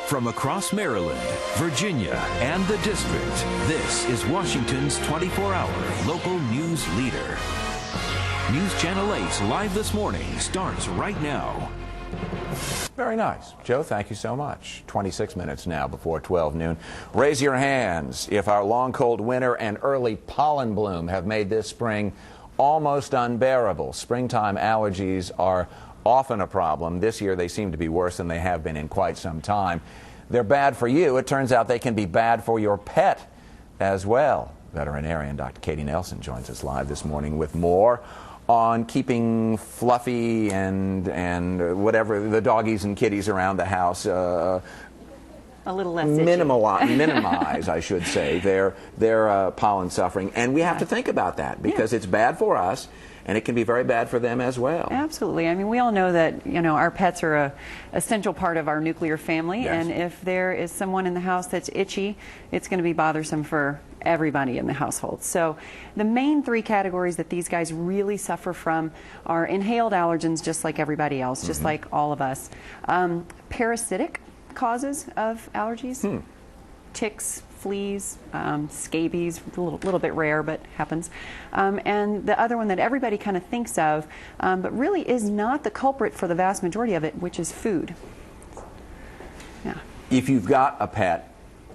From across Maryland, Virginia, and the District, this is Washington's 24-hour local news leader. News Channel 8 Live This Morning starts right now. Very nice. Joe, thank you so much. 26 minutes now before 12 noon. Raise your hands if our long, cold winter and early pollen bloom have made this spring almost unbearable. Springtime allergies are often a problem. This year they seem to be worse than they have been in quite some time. They're bad for you. It turns out they can be bad for your pet as well. Veterinarian Dr. Katy Nelson joins us live this morning with more on keeping Fluffy and whatever the doggies and kitties around the house a little less minimize, I should say, their pollen suffering. And we have to think about that because it's bad for us, and it can be very bad for them as well. Absolutely. I mean, we all know that, our pets are a essential part of our nuclear family. Yes. And if there is someone in the house that's itchy, it's going to be bothersome for everybody in the household. So the main three categories that these guys really suffer from are inhaled allergens, just like everybody else, just like all of us. Parasitic causes of allergies, ticks, fleas, scabies, a little bit rare, but happens. And the other one that everybody kind of thinks of, but really is not the culprit for the vast majority of it, which is food. Yeah. If you've got a pet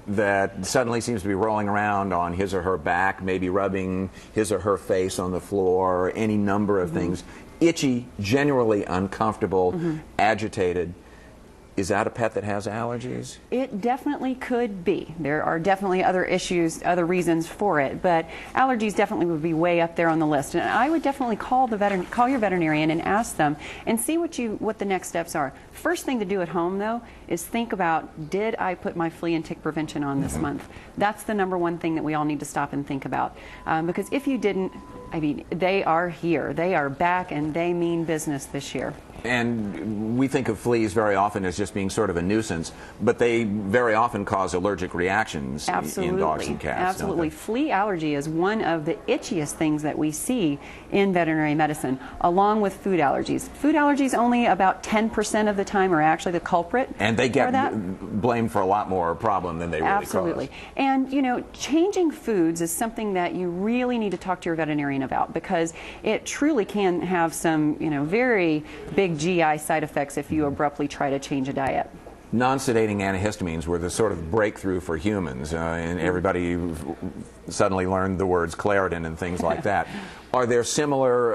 that suddenly seems to be rolling around on his or her back, maybe rubbing his or her face on the floor, or any number of things, itchy, generally uncomfortable, agitated, is that a pet that has allergies? It definitely could be. There are definitely other issues, other reasons for it, but allergies definitely would be way up there on the list. And I would definitely call your veterinarian and ask them and see what the next steps are. First thing to do at home, though, is think about, did I put my flea and tick prevention on this month? That's the number one thing that we all need to stop and think about. Because if you didn't, I mean, they are here. They are back, and they mean business this year. And we think of fleas very often as just being sort of a nuisance, but they very often cause allergic reactions in dogs and cats. Absolutely. Flea allergy is one of the itchiest things that we see in veterinary medicine, along with food allergies. Food allergies only about 10% of the time are actually the culprit. And they get blamed for a lot more problem than they really cause. Absolutely. And, changing foods is something that you really need to talk to your veterinarian about, because it truly can have some, very big GI side effects if you abruptly try to change a diet. Non-sedating antihistamines were the sort of breakthrough for humans, and everybody suddenly learned the words Claritin and things like that. Are there similar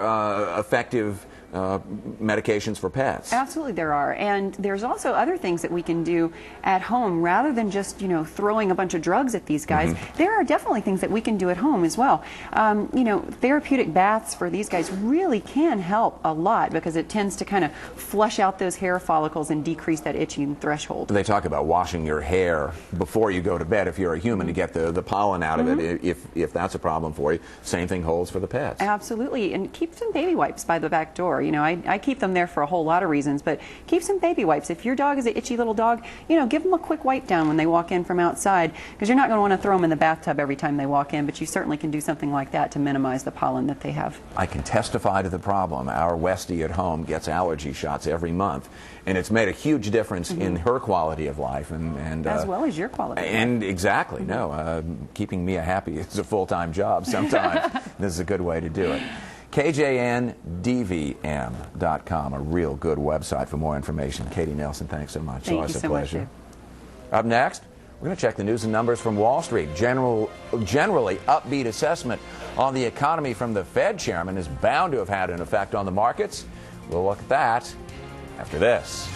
effective medications for pets? Absolutely there are, and there's also other things that we can do at home rather than just throwing a bunch of drugs at these guys. There are definitely things that we can do at home as well. Therapeutic baths for these guys really can help a lot, because it tends to kind of flush out those hair follicles and decrease that itching threshold. They talk about washing your hair before you go to bed if you're a human to get the pollen out of it, if that's a problem for you. Same thing holds for the pets. Absolutely, and keep some baby wipes by the back door. I keep them there for a whole lot of reasons, but keep some baby wipes. If your dog is an itchy little dog, give them a quick wipe down when they walk in from outside, because you're not going to want to throw them in the bathtub every time they walk in, but you certainly can do something like that to minimize the pollen that they have. I can testify to the problem. Our Westie at home gets allergy shots every month, and it's made a huge difference in her quality of life. And as well as your quality of life. And exactly, keeping Mia happy is a full-time job sometimes. This is a good way to do it. KJNDVM.com, a real good website for more information. Katy Nelson, thanks so much. Thank you so much. Up next, we're going to check the news and numbers from Wall Street. Generally upbeat assessment on the economy from the Fed chairman is bound to have had an effect on the markets. We'll look at that after this.